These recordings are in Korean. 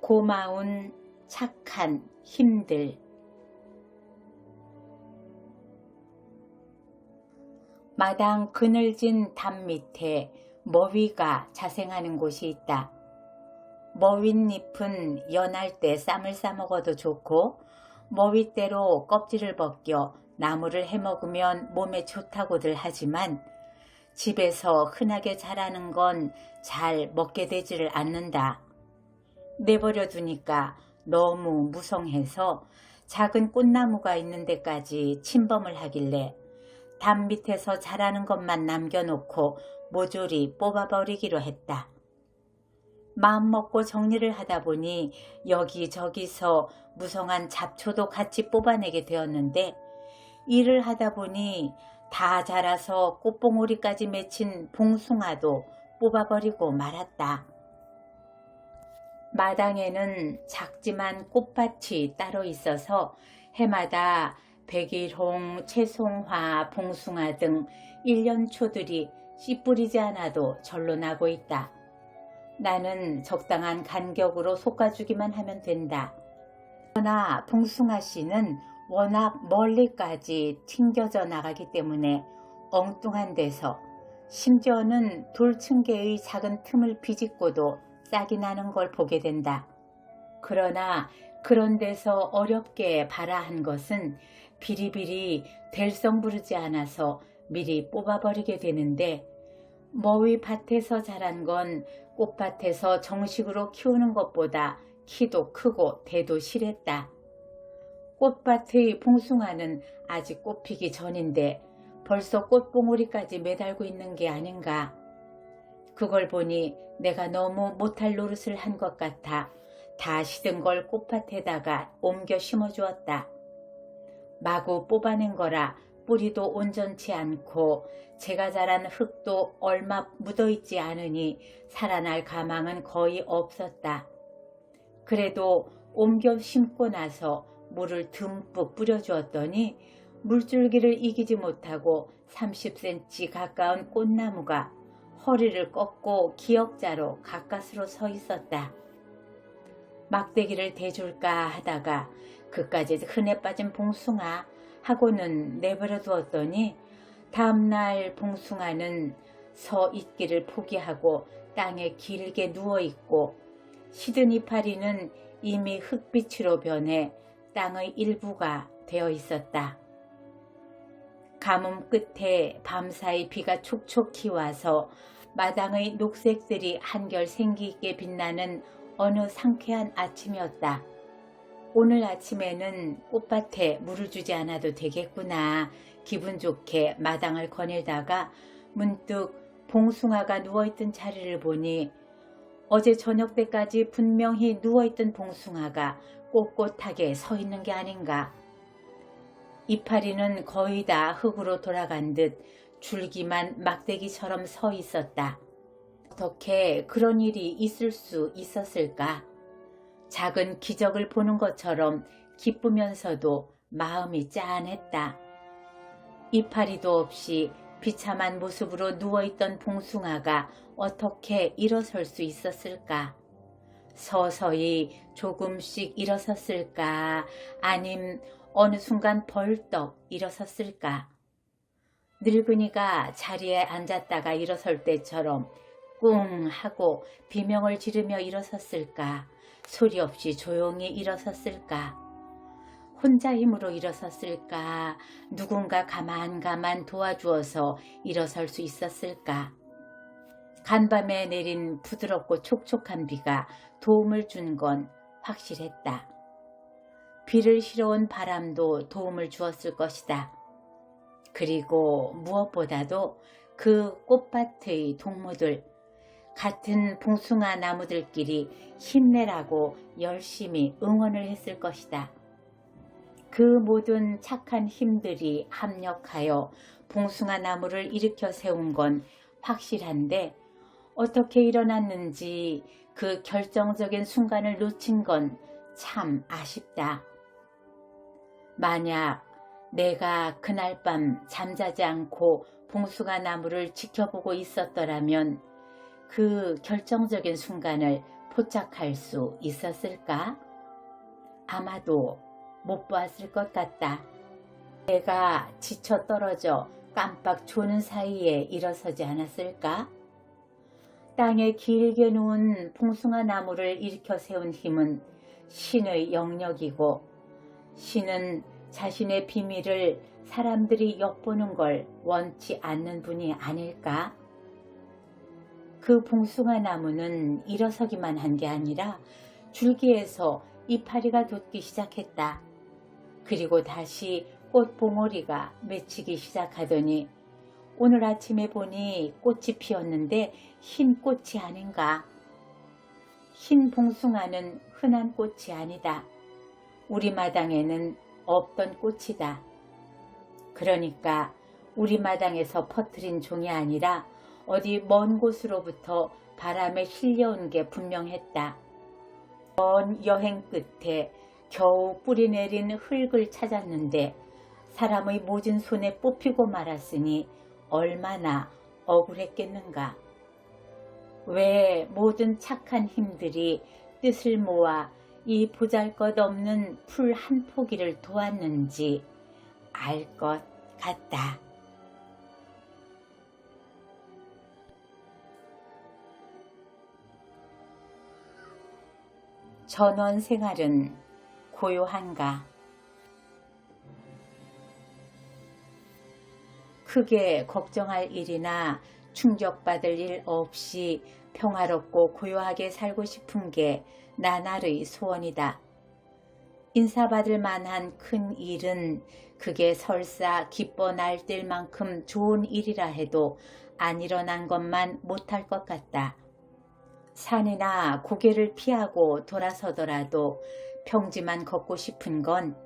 고마운 착한 힘들. 마당 그늘진 담 밑에 머위가 자생하는 곳이 있다. 머윗잎은 연할 때 쌈을 싸먹어도 좋고 머윗대로 껍질을 벗겨 나물을 해먹으면 몸에 좋다고들 하지만 집에서 흔하게 자라는 건 잘 먹게 되지를 않는다. 내버려 두니까 너무 무성해서 작은 꽃나무가 있는 데까지 침범을 하길래 담 밑에서 자라는 것만 남겨놓고 모조리 뽑아버리기로 했다. 마음먹고 정리를 하다 보니 여기저기서 무성한 잡초도 같이 뽑아내게 되었는데 일을 하다 보니 다 자라서 꽃봉오리까지 맺힌 봉숭아도 뽑아버리고 말았다. 마당에는 작지만 꽃밭이 따로 있어서 해마다 백일홍, 채송화, 봉숭아 등 일년초들이 씨 뿌리지 않아도 절로 나고 있다. 나는 적당한 간격으로 솎아주기만 하면 된다. 그러나 봉숭아 씨는 워낙 멀리까지 튕겨져 나가기 때문에 엉뚱한 데서 심지어는 돌층계의 작은 틈을 비집고도 싹이 나는 걸 보게 된다. 그러나 그런 데서 어렵게 발아한 것은 비리비리 될성 부르지 않아서 미리 뽑아버리게 되는데 머위 밭에서 자란 건 꽃밭에서 정식으로 키우는 것보다 키도 크고 대도 실했다. 꽃밭의 봉숭아는 아직 꽃피기 전인데 벌써 꽃봉오리까지 매달고 있는 게 아닌가. 그걸 보니 내가 너무 못할 노릇을 한 것 같아 다 시든 걸 꽃밭에다가 옮겨 심어주었다. 마구 뽑아낸 거라 뿌리도 온전치 않고 제가 자란 흙도 얼마 묻어있지 않으니 살아날 가망은 거의 없었다. 그래도 옮겨 심고 나서 물을 듬뿍 뿌려주었더니 물줄기를 이기지 못하고 30cm 가까운 꽃나무가 허리를 꺾고 기역자로 가까스로 서 있었다. 막대기를 대줄까 하다가 그까지 흔해 빠진 봉숭아 하고는 내버려 두었더니 다음날 봉숭아는 서 있기를 포기하고 땅에 길게 누워있고 시든 이파리는 이미 흙빛으로 변해 땅의 일부가 되어 있었다. 가뭄 끝에 밤사이 비가 촉촉히 와서 마당의 녹색들이 한결 생기있게 빛나는 어느 상쾌한 아침이었다. 오늘 아침에는 꽃밭에 물을 주지 않아도 되겠구나 기분 좋게 마당을 거닐다가 문득 봉숭아가 누워있던 자리를 보니 어제 저녁 때까지 분명히 누워있던 봉숭아가 꼿꼿하게 서 있는 게 아닌가. 이파리는 거의 다 흙으로 돌아간 듯 줄기만 막대기처럼 서 있었다. 어떻게 그런 일이 있을 수 있었을까? 작은 기적을 보는 것처럼 기쁘면서도 마음이 짠했다. 이파리도 없이 비참한 모습으로 누워있던 봉숭아가 어떻게 일어설 수 있었을까? 서서히 조금씩 일어섰을까? 아님 어느 순간 벌떡 일어섰을까? 늙은이가 자리에 앉았다가 일어설 때처럼 꿍 하고 비명을 지르며 일어섰을까? 소리 없이 조용히 일어섰을까? 혼자 힘으로 일어섰을까? 누군가 가만 도와주어서 일어설 수 있었을까? 간밤에 내린 부드럽고 촉촉한 비가 도움을 준 건 확실했다. 비를 실어온 바람도 도움을 주었을 것이다. 그리고 무엇보다도 그 꽃밭의 동무들, 같은 봉숭아 나무들끼리 힘내라고 열심히 응원을 했을 것이다. 그 모든 착한 힘들이 합력하여 봉숭아 나무를 일으켜 세운 건 확실한데 어떻게 일어났는지 그 결정적인 순간을 놓친 건 참 아쉽다. 만약 내가 그날 밤 잠자지 않고 봉숭아 나무를 지켜보고 있었더라면 그 결정적인 순간을 포착할 수 있었을까? 아마도 못 보았을 것 같다. 내가 지쳐 떨어져 깜빡 조는 사이에 일어서지 않았을까? 땅에 길게 누운 봉숭아 나무를 일으켜 세운 힘은 신의 영역이고, 신은 자신의 비밀을 사람들이 엿보는 걸 원치 않는 분이 아닐까? 그 봉숭아 나무는 일어서기만 한 게 아니라 줄기에서 이파리가 돋기 시작했다. 그리고 다시 꽃 봉오리가 맺히기 시작하더니 오늘 아침에 보니 꽃이 피었는데 흰 꽃이 아닌가? 흰 봉숭아는 흔한 꽃이 아니다. 우리 마당에는 없던 꽃이다. 그러니까 우리 마당에서 퍼뜨린 종이 아니라 어디 먼 곳으로부터 바람에 실려온 게 분명했다. 먼 여행 끝에 겨우 뿌리 내린 흙을 찾았는데 사람의 모진 손에 뽑히고 말았으니 얼마나 억울했겠는가. 왜 모든 착한 힘들이 뜻을 모아 이 보잘것없는 풀 한 포기를 도왔는지 알 것 같다. 전원 생활은 고요한가? 크게 걱정할 일이나 충격받을 일 없이 평화롭고 고요하게 살고 싶은 게 나날의 소원이다. 인사받을 만한 큰 일은 그게 설사 기뻐 날뛸 만큼 좋은 일이라 해도 안 일어난 것만 못할 것 같다. 산이나 고개를 피하고 돌아서더라도 평지만 걷고 싶은 건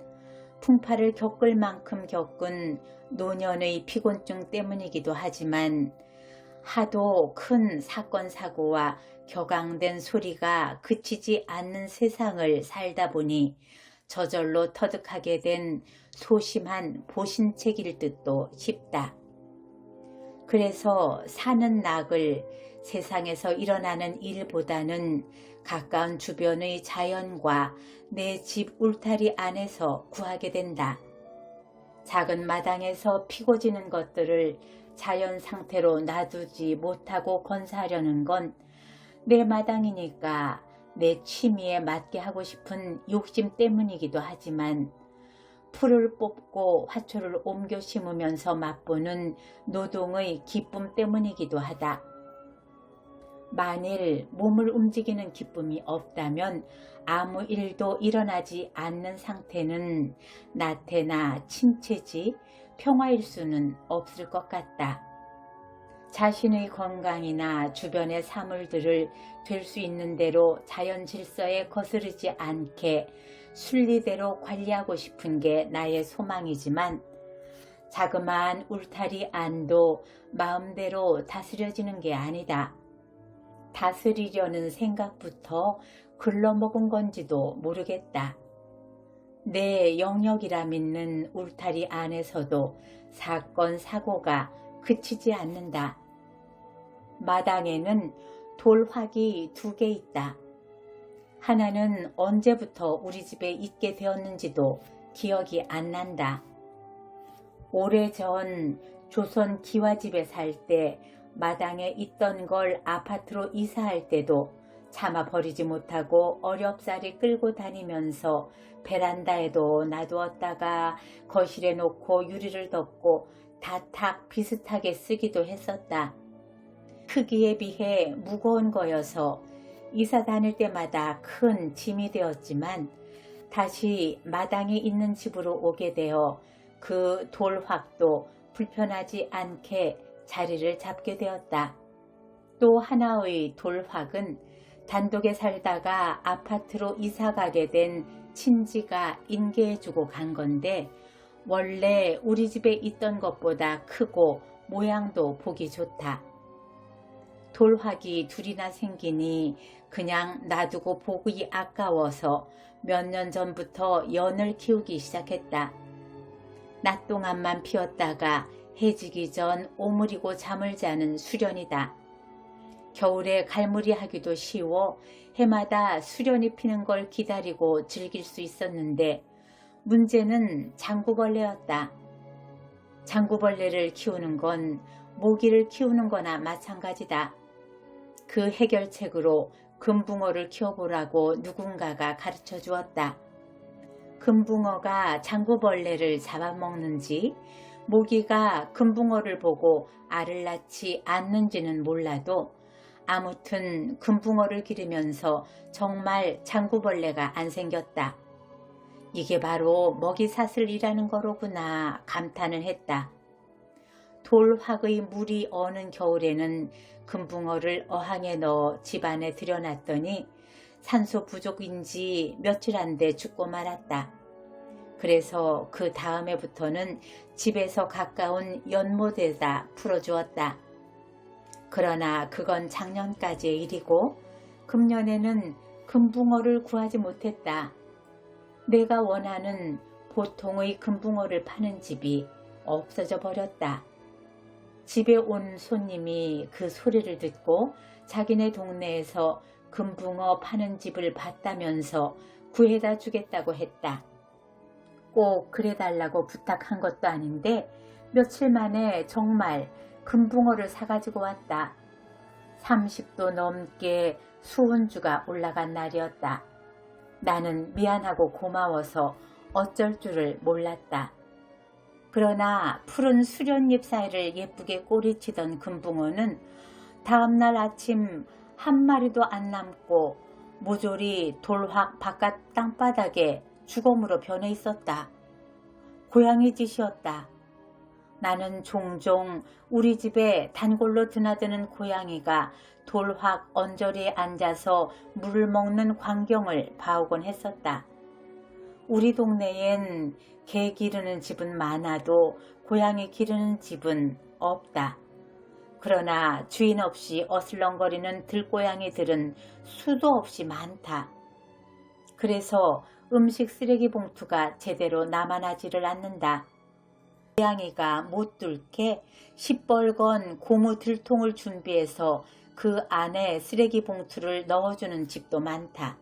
풍파를 겪을 만큼 겪은 노년의 피곤증 때문이기도 하지만 하도 큰 사건 사고와 격앙된 소리가 그치지 않는 세상을 살다 보니 저절로 터득하게 된 소심한 보신책일 듯도 싶다. 그래서 사는 낙을 세상에서 일어나는 일보다는 가까운 주변의 자연과 내 집 울타리 안에서 구하게 된다. 작은 마당에서 피고 지는 것들을 자연 상태로 놔두지 못하고 건사하려는 건 내 마당이니까 내 취미에 맞게 하고 싶은 욕심 때문이기도 하지만 풀을 뽑고 화초를 옮겨 심으면서 맛보는 노동의 기쁨 때문이기도 하다. 만일 몸을 움직이는 기쁨이 없다면 아무 일도 일어나지 않는 상태는 나태나 침체지 평화일 수는 없을 것 같다. 자신의 건강이나 주변의 사물들을 될 수 있는 대로 자연 질서에 거스르지 않게 순리대로 관리하고 싶은 게 나의 소망이지만 자그마한 울타리 안도 마음대로 다스려지는 게 아니다. 다스리려는 생각부터 글러먹은 건지도 모르겠다. 내 영역이라 믿는 울타리 안에서도 사건 사고가 그치지 않는다. 마당에는 돌화기 2개 있다. 하나는 언제부터 우리 집에 있게 되었는지도 기억이 안 난다. 오래전 조선 기와집에 살 때 마당에 있던 걸 아파트로 이사할 때도 차마 버리지 못하고 어렵사리 끌고 다니면서 베란다에도 놔두었다가 거실에 놓고 유리를 덮고 다탁 비슷하게 쓰기도 했었다. 크기에 비해 무거운 거여서 이사 다닐 때마다 큰 짐이 되었지만 다시 마당이 있는 집으로 오게 되어 그 돌확도 불편하지 않게 자리를 잡게 되었다. 또 하나의 돌확은 단독에 살다가 아파트로 이사 가게 된 친지가 인계해주고 간 건데 원래 우리 집에 있던 것보다 크고 모양도 보기 좋다. 돌확이 2이나 생기니 그냥 놔두고 보기 아까워서 몇 년 전부터 연을 키우기 시작했다. 낮 동안만 피었다가 해지기 전 오므리고 잠을 자는 수련이다. 겨울에 갈무리 하기도 쉬워 해마다 수련이 피는 걸 기다리고 즐길 수 있었는데 문제는 장구벌레였다. 장구벌레를 키우는 건 모기를 키우는 거나 마찬가지다. 그 해결책으로 금붕어를 키워보라고 누군가가 가르쳐 주었다. 금붕어가 장구벌레를 잡아먹는지 모기가 금붕어를 보고 알을 낳지 않는지는 몰라도 아무튼 금붕어를 기르면서 정말 장구벌레가 안 생겼다. 이게 바로 먹이사슬이라는 거로구나 감탄을 했다. 돌확의 물이 어는 겨울에는 금붕어를 어항에 넣어 집안에 들여놨더니 산소 부족인지 며칠 안 돼 죽고 말았다. 그래서 그 다음에부터는 집에서 가까운 연못에다 풀어주었다. 그러나 그건 작년까지의 일이고 금년에는 금붕어를 구하지 못했다. 내가 원하는 보통의 금붕어를 파는 집이 없어져 버렸다. 집에 온 손님이 그 소리를 듣고 자기네 동네에서 금붕어 파는 집을 봤다면서 구해다 주겠다고 했다. 꼭 그래달라고 부탁한 것도 아닌데 며칠 만에 정말 금붕어를 사가지고 왔다. 30도 넘게 수온주가 올라간 날이었다. 나는 미안하고 고마워서 어쩔 줄을 몰랐다. 그러나 푸른 수련잎 사이를 예쁘게 꼬리치던 금붕어는 다음날 아침 한 마리도 안 남고 모조리 돌확 바깥 땅바닥에 죽음으로 변해 있었다. 고양이 짓이었다. 나는 종종 우리 집에 단골로 드나드는 고양이가 돌확 언저리에 앉아서 물을 먹는 광경을 봐오곤 했었다. 우리 동네엔 개 기르는 집은 많아도 고양이 기르는 집은 없다. 그러나 주인 없이 어슬렁거리는 들고양이들은 수도 없이 많다. 그래서 음식 쓰레기 봉투가 제대로 남아나지를 않는다. 고양이가 못 뚫게 시뻘건 고무 들통을 준비해서 그 안에 쓰레기 봉투를 넣어주는 집도 많다.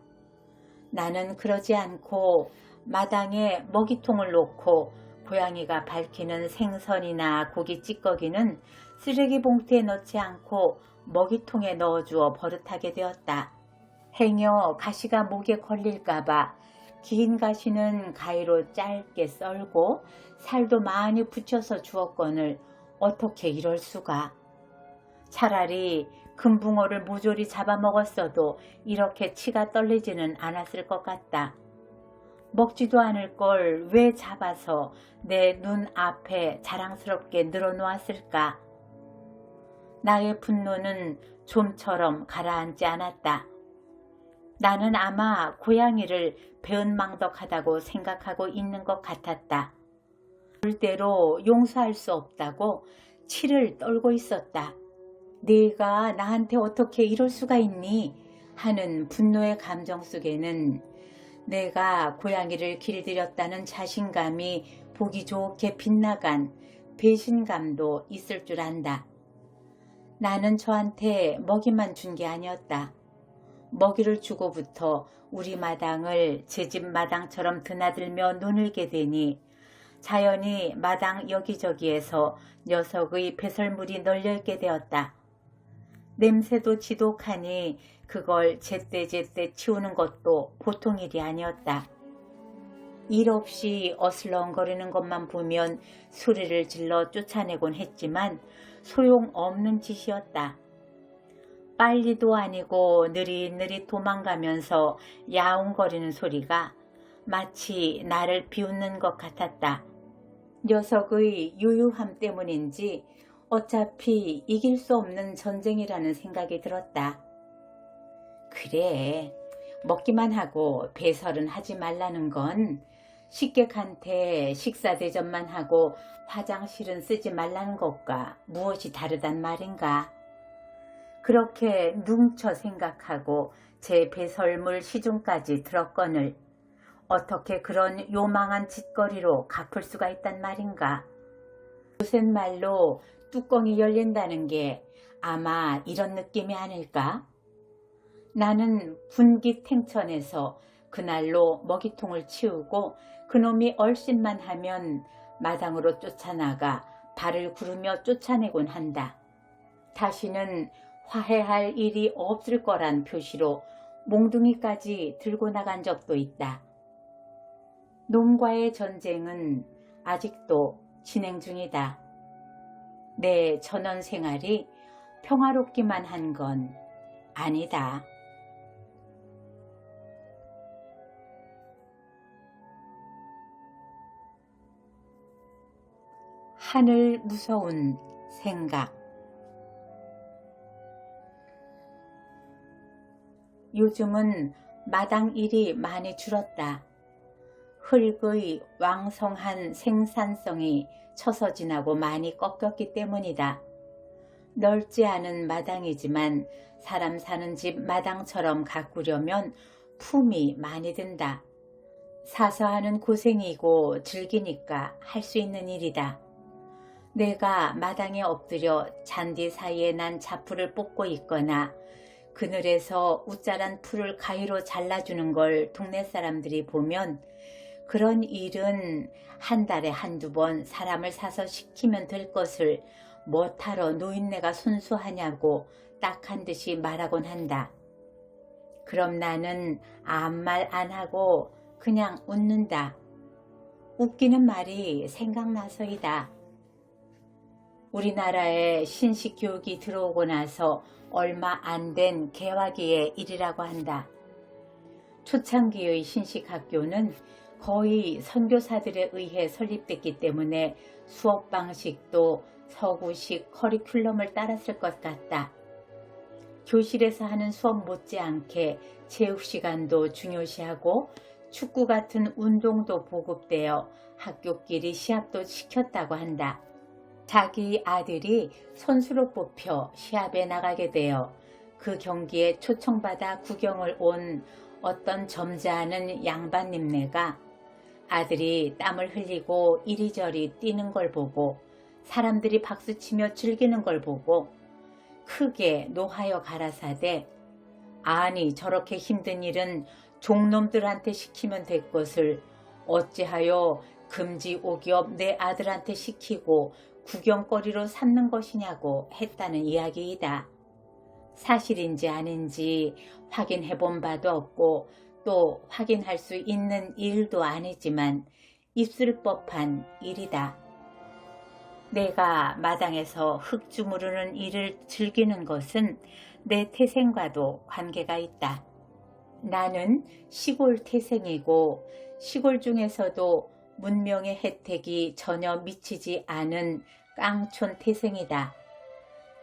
나는 그러지 않고 마당에 먹이통을 놓고 고양이가 밝히는 생선이나 고기 찌꺼기는 쓰레기 봉투에 넣지 않고 먹이통에 넣어주어 버릇하게 되었다. 행여 가시가 목에 걸릴까봐 긴 가시는 가위로 짧게 썰고 살도 많이 붙여서 주었거늘 어떻게 이럴 수가. 차라리 금붕어를 모조리 잡아먹었어도 이렇게 치가 떨리지는 않았을 것 같다. 먹지도 않을 걸 왜 잡아서 내 눈 앞에 자랑스럽게 늘어놓았을까. 나의 분노는 좀처럼 가라앉지 않았다. 나는 아마 고양이를 배은망덕하다고 생각하고 있는 것 같았다. 절대로 용서할 수 없다고 치를 떨고 있었다. 네가 나한테 어떻게 이럴 수가 있니? 하는 분노의 감정 속에는 내가 고양이를 길들였다는 자신감이 보기 좋게 빗나간 배신감도 있을 줄 안다. 나는 저한테 먹이만 준 게 아니었다. 먹이를 주고부터 우리 마당을 제 집 마당처럼 드나들며 눈을게 되니 자연히 마당 여기저기에서 녀석의 배설물이 널려있게 되었다. 냄새도 지독하니 그걸 제때제때 치우는 것도 보통 일이 아니었다. 일 없이 어슬렁거리는 것만 보면 소리를 질러 쫓아내곤 했지만 소용없는 짓이었다. 빨리도 아니고 느릿느릿 도망가면서 야옹거리는 소리가 마치 나를 비웃는 것 같았다. 녀석의 유유함 때문인지 어차피 이길 수 없는 전쟁이라는 생각이 들었다. 그래, 먹기만 하고 배설은 하지 말라는 건 식객한테 식사 대접만 하고 화장실은 쓰지 말라는 것과 무엇이 다르단 말인가. 그렇게 뭉쳐 생각하고 제 배설물 시중까지 들었거늘 어떻게 그런 요망한 짓거리로 갚을 수가 있단 말인가. 요샌 말로 뚜껑이 열린다는 게 아마 이런 느낌이 아닐까? 나는 분기탱천에서 그날로 먹이통을 치우고 그놈이 얼씬만 하면 마당으로 쫓아나가 발을 구르며 쫓아내곤 한다. 다시는 화해할 일이 없을 거란 표시로 몽둥이까지 들고 나간 적도 있다. 놈과의 전쟁은 아직도 진행 중이다. 내 전원 생활이 평화롭기만 한 건 아니다. 하늘 무서운 생각. 요즘은 마당 일이 많이 줄었다. 흙의 왕성한 생산성이 쳐서 지나고 많이 꺾였기 때문이다. 넓지 않은 마당이지만 사람 사는 집 마당처럼 가꾸려면 품이 많이 든다. 사서 하는 고생이고 즐기니까 할 수 있는 일이다. 내가 마당에 엎드려 잔디 사이에 난 자풀을 뽑고 있거나 그늘에서 우짜란 풀을 가위로 잘라주는 걸 동네 사람들이 보면 그런 일은 한 달에 한두 번 사람을 사서 시키면 될 것을 뭐하러 노인네가 순수하냐고 딱한 듯이 말하곤 한다. 그럼 나는 아무 말 안 하고 그냥 웃는다. 웃기는 말이 생각나서이다. 우리나라에 신식교육이 들어오고 나서 얼마 안 된 개화기의 일이라고 한다. 초창기의 신식학교는 거의 선교사들에 의해 설립됐기 때문에 수업 방식도 서구식 커리큘럼을 따랐을 것 같다. 교실에서 하는 수업 못지않게 체육시간도 중요시하고 축구 같은 운동도 보급되어 학교끼리 시합도 시켰다고 한다. 자기 아들이 선수로 뽑혀 시합에 나가게 되어 그 경기에 초청받아 구경을 온 어떤 점잖은 양반님네가 아들이 땀을 흘리고 이리저리 뛰는 걸 보고 사람들이 박수치며 즐기는 걸 보고 크게 노하여 가라사대 아니 저렇게 힘든 일은 종놈들한테 시키면 될 것을 어찌하여 금지오기업 내 아들한테 시키고 구경거리로 삼는 것이냐고 했다는 이야기이다. 사실인지 아닌지 확인해 본 바도 없고 또 확인할 수 있는 일도 아니지만 있을 법한 일이다. 내가 마당에서 흙 주무르는 일을 즐기는 것은 내 태생과도 관계가 있다. 나는 시골 태생이고 시골 중에서도 문명의 혜택이 전혀 미치지 않은 깡촌 태생이다.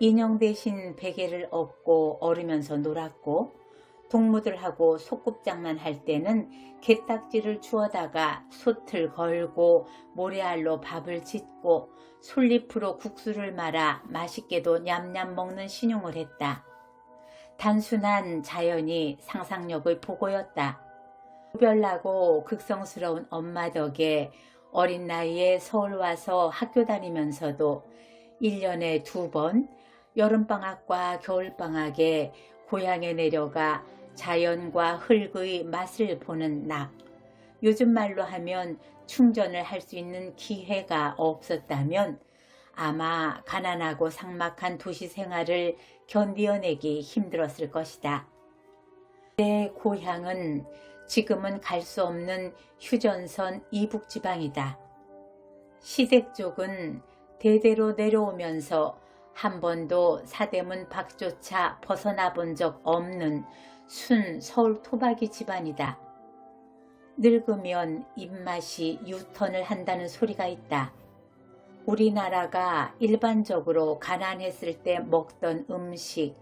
인형 대신 베개를 업고 얼으면서 놀았고 동무들하고 소꿉장난 할 때는 게딱지를 주워다가 솥을 걸고 모래알로 밥을 짓고 솔잎으로 국수를 말아 맛있게도 냠냠 먹는 신용을 했다. 단순한 자연이 상상력의 보고였다. 구별나고 극성스러운 엄마 덕에 어린 나이에 서울 와서 학교 다니면서도 1년에 2번 여름방학과 겨울방학에 고향에 내려가 자연과 흙의 맛을 보는 낙. 요즘 말로 하면 충전을 할 수 있는 기회가 없었다면 아마 가난하고 삭막한 도시 생활을 견디어내기 힘들었을 것이다. 내 고향은 지금은 갈 수 없는 휴전선 이북지방이다. 시댁 쪽은 대대로 내려오면서 한 번도 사대문 밖조차 벗어나 본 적 없는 순 서울 토박이 집안이다. 늙으면 입맛이 유턴을 한다는 소리가 있다. 우리나라가 일반적으로 가난했을 때 먹던 음식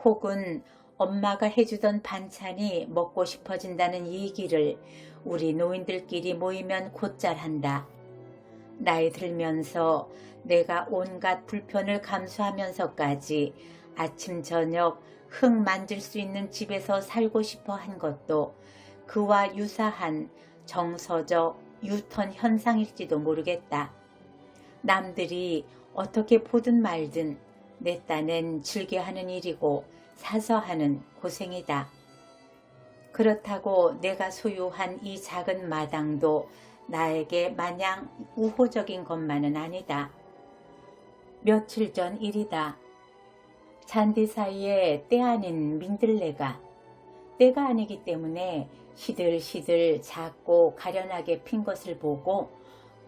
혹은 엄마가 해주던 반찬이 먹고 싶어진다는 얘기를 우리 노인들끼리 모이면 곧잘 한다. 나이 들면서 내가 온갖 불편을 감수하면서까지 아침 저녁 흙 만질 수 있는 집에서 살고 싶어 한 것도 그와 유사한 정서적 유턴 현상일지도 모르겠다. 남들이 어떻게 보든 말든 내 딴엔 즐겨하는 일이고 사서 하는 고생이다. 그렇다고 내가 소유한 이 작은 마당도 나에게 마냥 우호적인 것만은 아니다. 며칠 전 일이다. 잔디 사이에 때 아닌 민들레가, 때가 아니기 때문에 시들시들 작고 가련하게 핀 것을 보고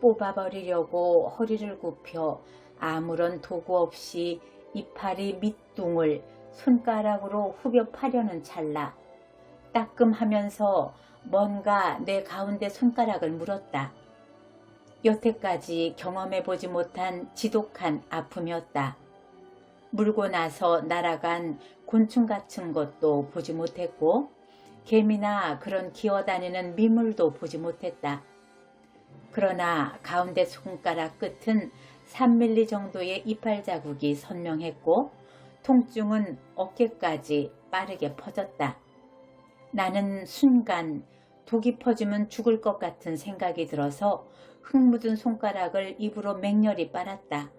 뽑아버리려고 허리를 굽혀 아무런 도구 없이 이파리 밑둥을 손가락으로 후벼 파려는 찰나 따끔하면서 뭔가 내 가운데 손가락을 물었다. 여태까지 경험해보지 못한 지독한 아픔이었다. 물고 나서 날아간 곤충 같은 것도 보지 못했고 개미나 그런 기어다니는 미물도 보지 못했다. 그러나 가운데 손가락 끝은 3mm 정도의 이빨 자국이 선명했고 통증은 어깨까지 빠르게 퍼졌다. 나는 순간 독이 퍼지면 죽을 것 같은 생각이 들어서 흙 묻은 손가락을 입으로 맹렬히 빨았다.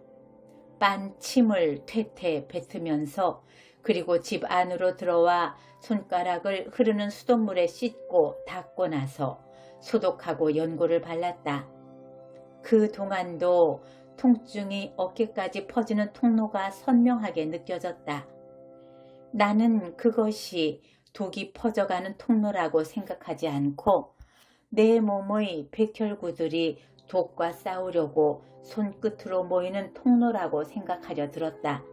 빤 침을 퇴퇴 뱉으면서 그리고 집 안으로 들어와 손가락을 흐르는 수돗물에 씻고 닦고 나서 소독하고 연고를 발랐다. 그 동안도 통증이 어깨까지 퍼지는 통로가 선명하게 느껴졌다. 나는 그것이 독이 퍼져가는 통로라고 생각하지 않고 내 몸의 백혈구들이 독과 싸우려고 손끝으로 모이는 통로라고 생각하려 들었다.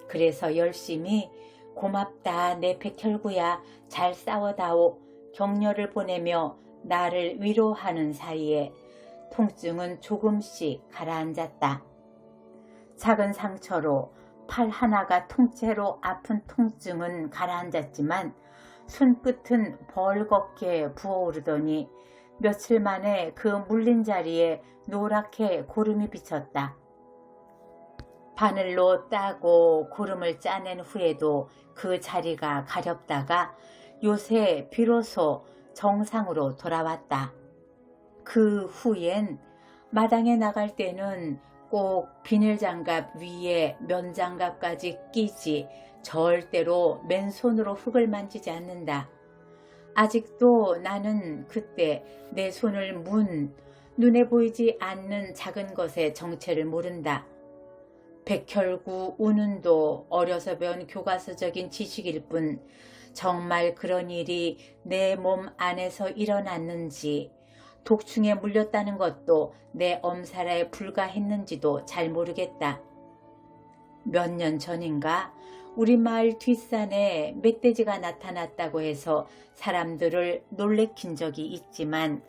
그래서 열심히 고맙다 내 백혈구야 잘 싸워다오 격려를 보내며 나를 위로하는 사이에 통증은 조금씩 가라앉았다. 작은 상처로 팔 하나가 통째로 아픈 통증은 가라앉았지만 손끝은 벌겋게 부어오르더니 며칠 만에 그 물린 자리에 노랗게 고름이 비쳤다. 바늘로 따고 고름을 짜낸 후에도 그 자리가 가렵다가 요새 비로소 정상으로 돌아왔다. 그 후엔 마당에 나갈 때는 꼭 비닐장갑 위에 면장갑까지 끼지 절대로 맨손으로 흙을 만지지 않는다. 아직도 나는 그때 내 손을 문 눈에 보이지 않는 작은 것의 정체를 모른다. 백혈구 운운도 어려서 배운 교과서적인 지식일 뿐 정말 그런 일이 내 몸 안에서 일어났는지 독충에 물렸다는 것도 내 엄살에 불과했는지도 잘 모르겠다. 몇 년 전인가 우리 마을 뒷산에 멧돼지가 나타났다고 해서 사람들을 놀래킨 적이 있지만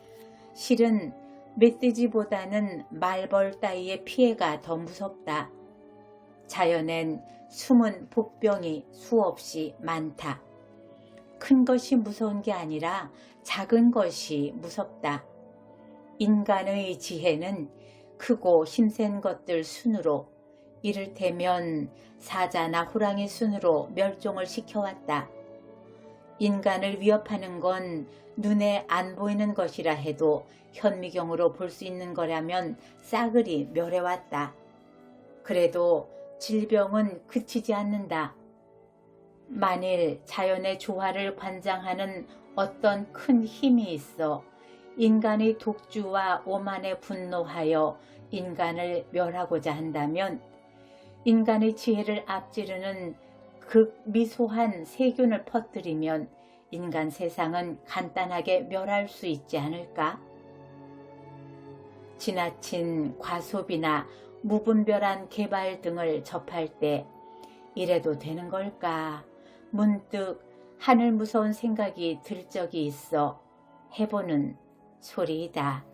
실은 멧돼지보다는 말벌 따위의 피해가 더 무섭다. 자연엔 숨은 복병이 수없이 많다. 큰 것이 무서운 게 아니라 작은 것이 무섭다. 인간의 지혜는 크고 힘센 것들 순으로 이를테면 사자나 호랑이 순으로 멸종을 시켜왔다. 인간을 위협하는 건 눈에 안 보이는 것이라 해도 현미경으로 볼 수 있는 거라면 싸그리 멸해왔다. 그래도 질병은 그치지 않는다. 만일 자연의 조화를 관장하는 어떤 큰 힘이 있어 인간의 독주와 오만에 분노하여 인간을 멸하고자 한다면 인간의 지혜를 앞지르는 극미소한 세균을 퍼뜨리면 인간 세상은 간단하게 멸할 수 있지 않을까? 지나친 과소비나 무분별한 개발 등을 접할 때 이래도 되는 걸까? 문득 하늘 무서운 생각이 들 적이 있어 해보는 소리이다.